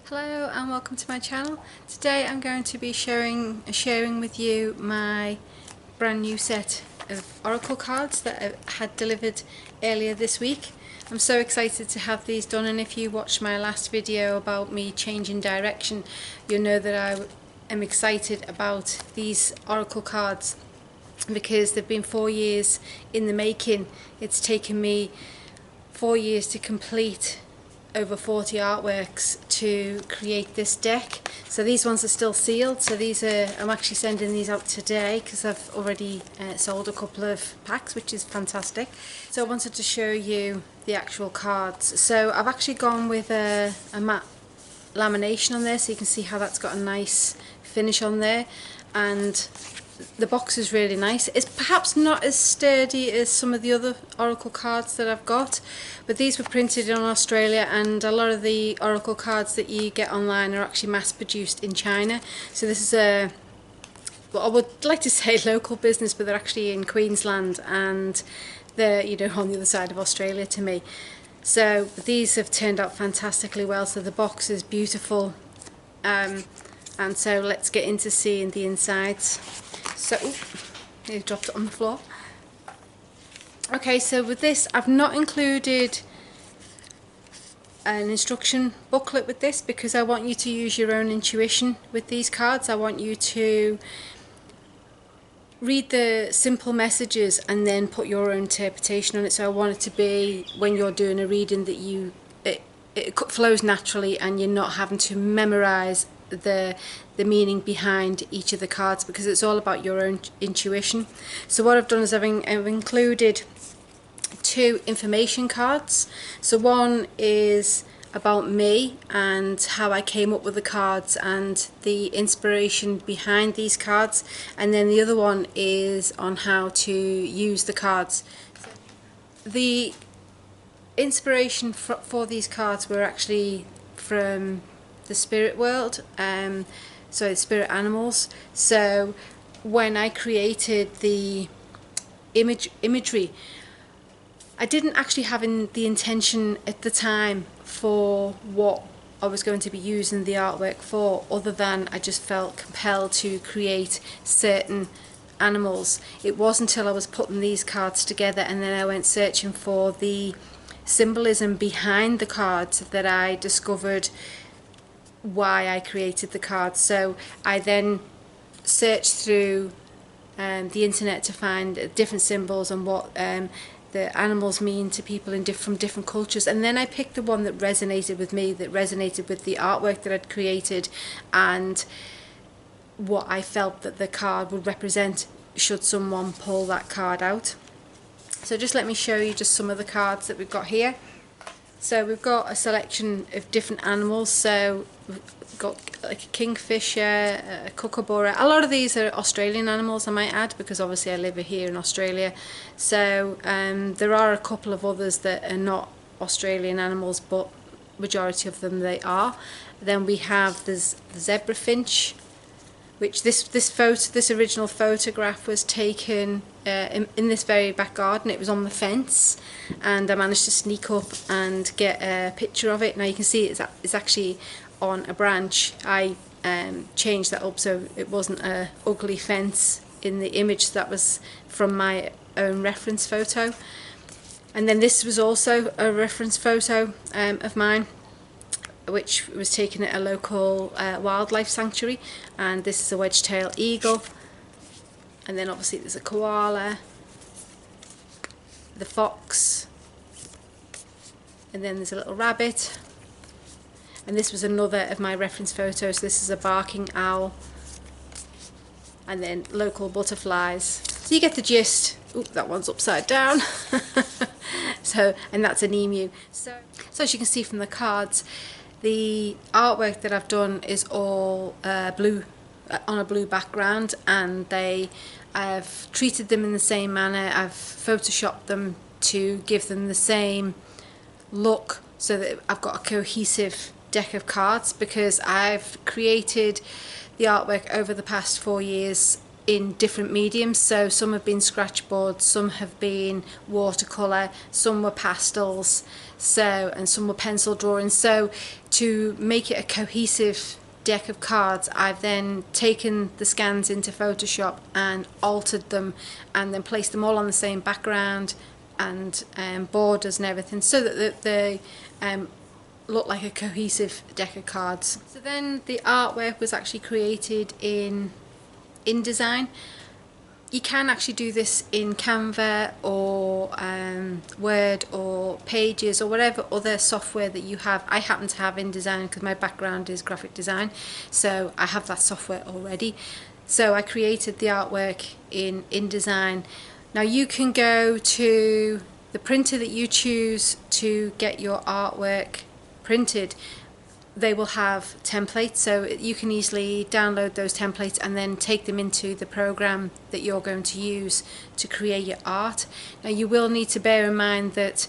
Hello and welcome to my channel. Today I'm going to be sharing with you my brand new set of oracle cards that I had delivered earlier this week. I'm so excited to have these done, and if you watched my last video about me changing direction, you'll know that I am excited about these oracle cards because they've been 4 years in the making. It's taken me 4 years to complete over 40 artworks to create this deck. So these ones are still sealed, so I'm actually sending these out today because I've already sold a couple of packs, which is fantastic. So I wanted to show you the actual cards. So I've actually gone with a matte lamination on there, so you can see how that's got a nice finish on there, and the box is really nice. It's perhaps not as sturdy as some of the other oracle cards that I've got, but these were printed in Australia, and a lot of the oracle cards that you get online are actually mass produced in China. So this is well, I would like to say local business, but they're actually in Queensland, and they're, on the other side of Australia to me. So these have turned out fantastically well. So the box is beautiful, and so let's get into seeing the insides. So, I dropped it on the floor. Okay, so with this, I've not included an instruction booklet with this because I want you to use your own intuition with these cards. I want you to read the simple messages and then put your own interpretation on it. So I want it to be, when you're doing a reading, that it flows naturally and you're not having to memorize the meaning behind each of the cards, because it's all about your own intuition. So what I've done is I've included 2 information cards. So one is about me and how I came up with the cards and the inspiration behind these cards, and then the other one is on how to use the cards. The inspiration for these cards were actually from the spirit world, so the spirit animals. So when I created the imagery, I didn't actually have the intention at the time for what I was going to be using the artwork for, other than I just felt compelled to create certain animals. It wasn't until I was putting these cards together and then I went searching for the symbolism behind the cards that I discovered why I created the cards. So I then searched through the internet to find different symbols and what the animals mean to people from different cultures, and then I picked the one that resonated with me, that resonated with the artwork that I'd created and what I felt that the card would represent should someone pull that card out. So just let me show you just some of the cards that we've got here. So we've got a selection of different animals. So we've got like a kingfisher, a kookaburra. A lot of these are Australian animals, I might add, because obviously I live here in Australia. So there are a couple of others that are not Australian animals, but majority of them they are. Then we have the zebra finch, which this original photograph was taken in this very back garden. It was on the fence, and I managed to sneak up and get a picture of it. Now you can see it's actually on a branch. I changed that up so it wasn't a ugly fence in the image. That was from my own reference photo. And then this was also a reference photo of mine, which was taken at a local wildlife sanctuary, and this is a wedge-tailed eagle, and then obviously there's a koala, the fox, and then there's a little rabbit, and this was another of my reference photos. This is a barking owl, and then local butterflies. So you get the gist. Oop, that one's upside down. And that's an emu. So as you can see from the cards, the artwork that I've done is all blue, on a blue background, and I've treated them in the same manner. I've photoshopped them to give them the same look, so that I've got a cohesive deck of cards, because I've created the artwork over the past 4 years in different mediums. So some have been scratch boards, some have been watercolour, some were pastels, and some were pencil drawings. So to make it a cohesive deck of cards, I've then taken the scans into Photoshop and altered them, and then placed them all on the same background and borders and everything, so that they look like a cohesive deck of cards. So then the artwork was actually created in InDesign. You can actually do this in Canva or Word or Pages or whatever other software that you have. I happen to have InDesign because my background is graphic design, so I have that software already. So I created the artwork in InDesign. Now you can go to the printer that you choose to get your artwork printed. They will have templates, so you can easily download those templates and then take them into the program that you're going to use to create your art. Now you will need to bear in mind that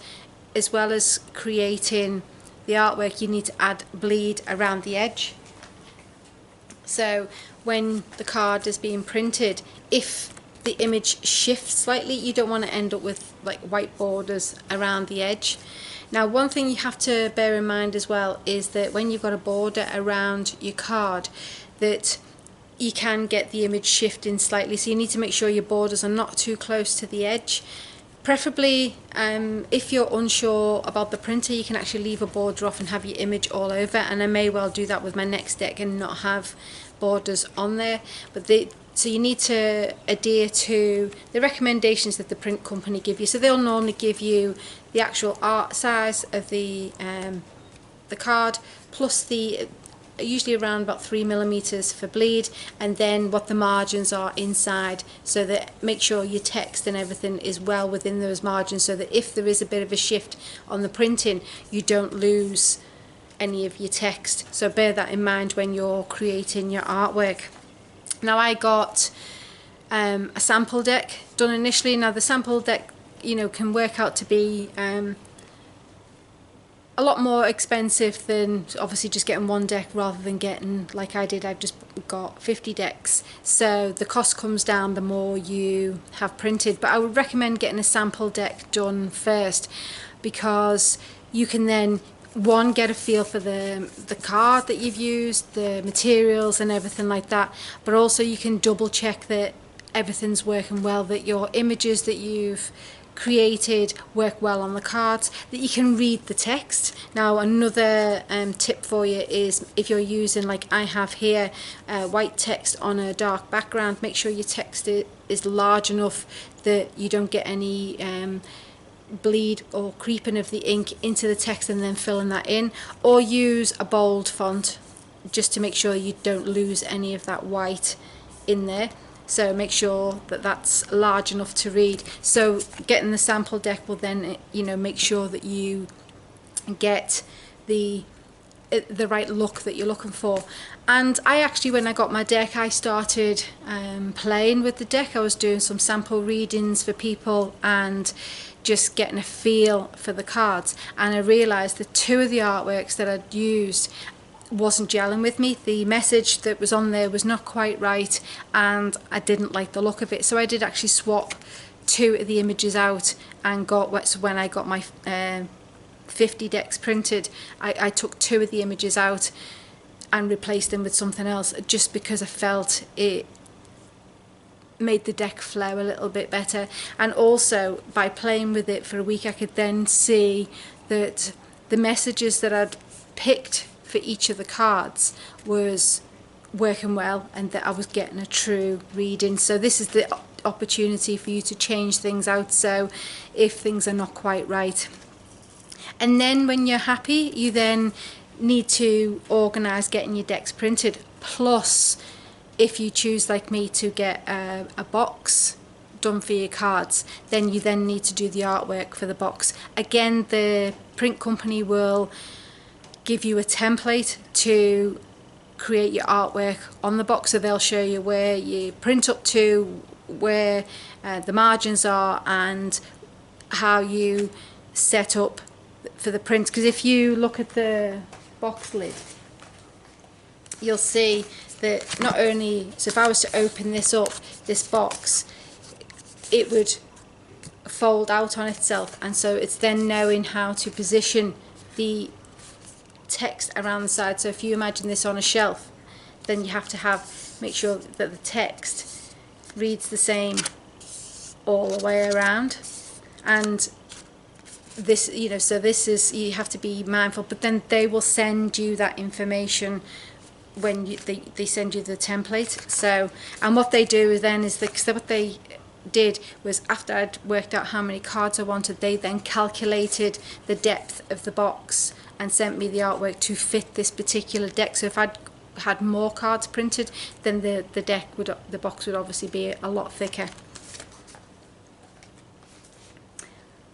as well as creating the artwork, you need to add bleed around the edge. So when the card is being printed, if the image shifts slightly, you don't want to end up with like white borders around the edge. Now one thing you have to bear in mind as well is that when you've got a border around your card, that you can get the image shifting slightly, so you need to make sure your borders are not too close to the edge. Preferably, if you're unsure about the printer, you can actually leave a border off and have your image all over, and I may well do that with my next deck and not have borders on there. So you need to adhere to the recommendations that the print company give you. So they'll normally give you the actual art size of the card, plus the usually around about 3mm for bleed, and then what the margins are inside, so that make sure your text and everything is well within those margins, so that if there is a bit of a shift on the printing, you don't lose any of your text. So bear that in mind when you're creating your artwork. Now I got a sample deck done initially. Now the sample deck, can work out to be a lot more expensive than obviously just getting one deck, rather than getting, like I did, I've just got 50 decks. So the cost comes down the more you have printed. But I would recommend getting a sample deck done first, because you can then get a feel for the card that you've used, the materials and everything like that, but also you can double check that everything's working well, that your images that you've created work well on the cards, that you can read the text. Now another tip for you is, if you're using, like I have here, white text on a dark background, make sure your text is large enough that you don't get any bleed or creeping of the ink into the text and then filling that in, or use a bold font just to make sure you don't lose any of that white in there. So make sure that that's large enough to read. So getting the sample deck will then make sure that you get the right look that you're looking for. And I actually, when I got my deck, I started playing with the deck. I was doing some sample readings for people and just getting a feel for the cards, and I realised that two of the artworks that I'd used wasn't gelling with me. The message that was on there was not quite right, and I didn't like the look of it. So I did actually swap two of the images out, and so when I got my 50 decks printed, I took two of the images out and replaced them with something else, just because I felt it made the deck flow a little bit better. And also by playing with it for a week, I could then see that the messages that I'd picked for each of the cards was working well, and that I was getting a true reading. So this is the opportunity for you to change things out, so if things are not quite right. And then when you're happy, you then need to organise getting your decks printed. Plus, if you choose, like me, to get a box done for your cards, then you then need to do the artwork for the box. Again, the print company will give you a template to create your artwork on the box, so they'll show you where you print up to, where the margins are, and how you set up for the print. Because if you look at the box lid, you'll see that not only, so if I was to open this up, this box, it would fold out on itself, and so it's then knowing how to position the text around the side. So if you imagine this on a shelf, then you have to make sure that the text reads the same all the way around. And this, you know, so this is, you have to be mindful, but then they will send you that information when they send you the template. So, and what they do then is what they did was, after I'd worked out how many cards I wanted, they then calculated the depth of the box and sent me the artwork to fit this particular deck. So if I'd had more cards printed, then the box would obviously be a lot thicker.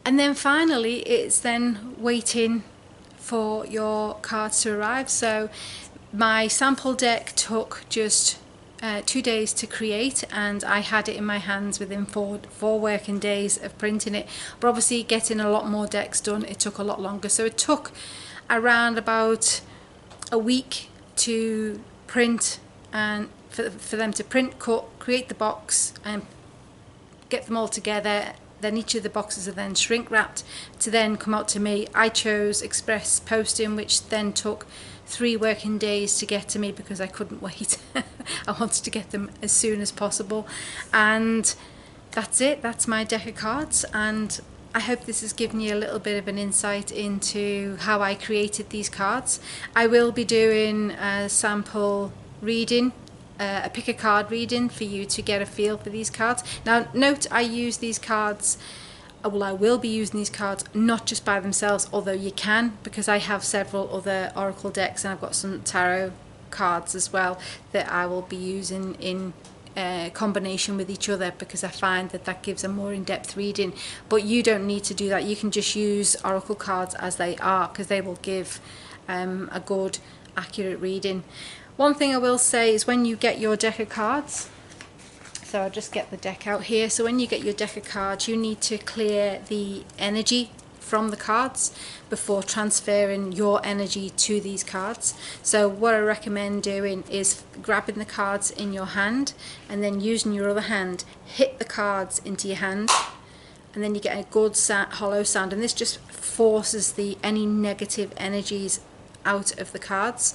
And then finally, it's then waiting for your cards to arrive. So my sample deck took just 2 days to create, and I had it in my hands within four working days of printing it. But obviously getting a lot more decks done, it took a lot longer. So it took around about a week to print, and for them to print, cut, create the box and get them all together. Then each of the boxes are then shrink wrapped to then come out to me. I chose express posting, which then took 3 working days to get to me because I couldn't wait. I wanted to get them as soon as possible. And that's it. That's my deck of cards. And I hope this has given you a little bit of an insight into how I created these cards. I will be doing a sample reading, a pick a card reading, for you to get a feel for these cards. Now note, I use these cards, well, I will be using these cards not just by themselves, although you can, because I have several other oracle decks and I've got some tarot cards as well that I will be using in combination with each other, because I find that gives a more in-depth reading. But you don't need to do that. You can just use oracle cards as they are, because they will give a good, accurate reading. One thing I will say is, when you get your deck of cards, so I'll just get the deck out here. So when you get your deck of cards, you need to clear the energy from the cards before transferring your energy to these cards. So what I recommend doing is grabbing the cards in your hand and then using your other hand, hit the cards into your hand, and then you get a good hollow sound, and this just forces any negative energies out of the cards.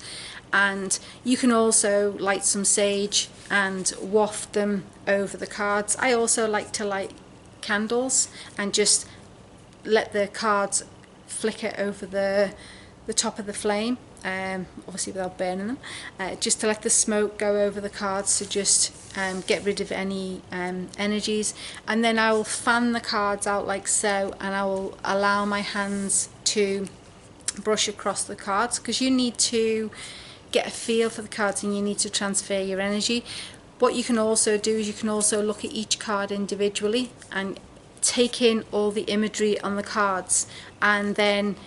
And you can also light some sage and waft them over the cards. I also like to light candles and just let the cards flicker over the top of the flame, obviously without burning them, just to let the smoke go over the cards to just get rid of any energies. And then I will fan the cards out like so, and I will allow my hands to brush across the cards, because you need to get a feel for the cards and you need to transfer your energy. What you can also do is you can also look at each card individually and take in all the imagery on the cards, and then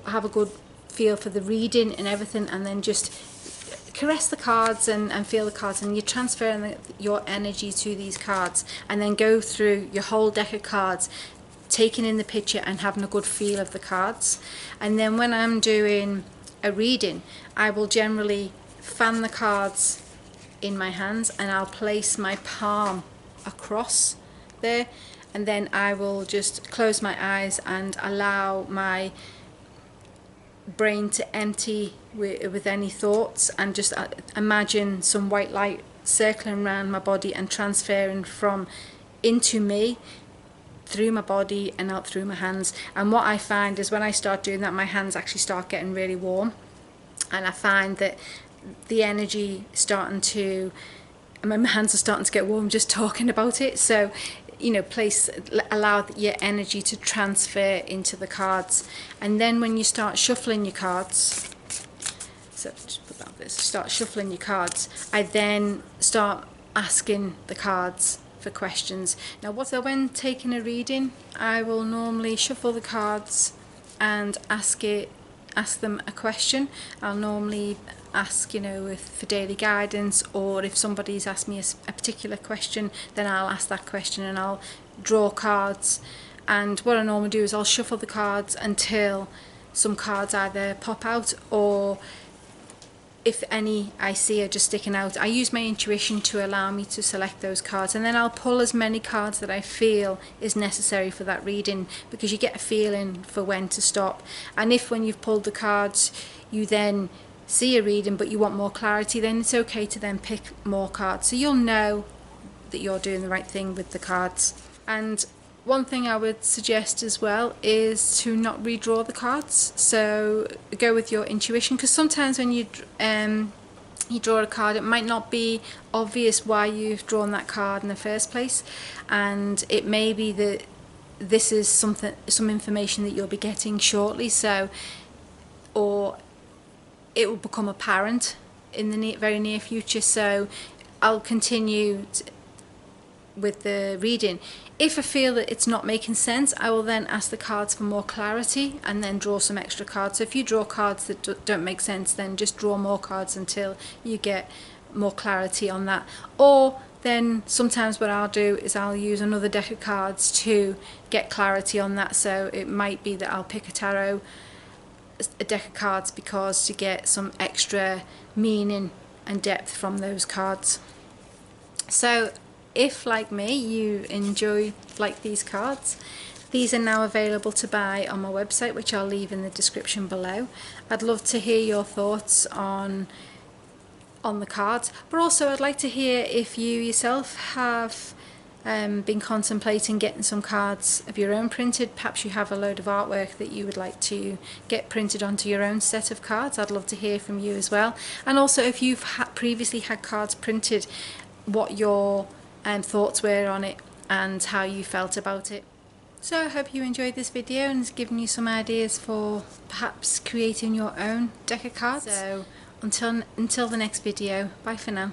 have a good feel for the reading and everything, and then just caress the cards and feel the cards, and you're transferring your energy to these cards, and then go through your whole deck of cards, taking in the picture and having a good feel of the cards. And then when I'm doing a reading, I will generally fan the cards in my hands and I'll place my palm across there, and then I will just close my eyes and allow my brain to empty with any thoughts, and just imagine some white light circling around my body and transferring into me, through my body and out through my hands. And what I find is, when I start doing that, my hands actually start getting really warm, and I find that the energy my hands are starting to get warm just talking about it. So, you know, allow your energy to transfer into the cards. And then when you start shuffling your cards, so just put that there, start shuffling your cards, I then start asking the cards for questions. Now, when taking a reading, I will normally shuffle the cards and ask them a question. I'll normally ask, for daily guidance, or if somebody's asked me a particular question, then I'll ask that question and I'll draw cards. And what I normally do is I'll shuffle the cards until some cards either pop out, or if any I see are just sticking out, I use my intuition to allow me to select those cards, and then I'll pull as many cards that I feel is necessary for that reading, because you get a feeling for when to stop. And if when you've pulled the cards you then see a reading but you want more clarity, then it's okay to then pick more cards, so you'll know that you're doing the right thing with the cards. And one thing I would suggest as well is to not redraw the cards, so go with your intuition, because sometimes when you draw a card, it might not be obvious why you've drawn that card in the first place, and it may be that this is some information that you'll be getting shortly, so, or it will become apparent in the very near future. So I'll continue with the reading. If I feel that it's not making sense, I will then ask the cards for more clarity and then draw some extra cards. So if you draw cards that don't make sense, then just draw more cards until you get more clarity on that. Or then sometimes what I'll do is I'll use another deck of cards to get clarity on that. So it might be that I'll pick a deck of cards because to get some extra meaning and depth from those cards. So if, like me, you like these cards, these are now available to buy on my website, which I'll leave in the description below. I'd love to hear your thoughts on the cards, but also I'd like to hear if you yourself have been contemplating getting some cards of your own printed. Perhaps you have a load of artwork that you would like to get printed onto your own set of cards. I'd love to hear from you as well. And also, if you've previously had cards printed, what your thoughts were on it and how you felt about it. So I hope you enjoyed this video and it's given you some ideas for perhaps creating your own deck of cards. So until the next video, bye for now.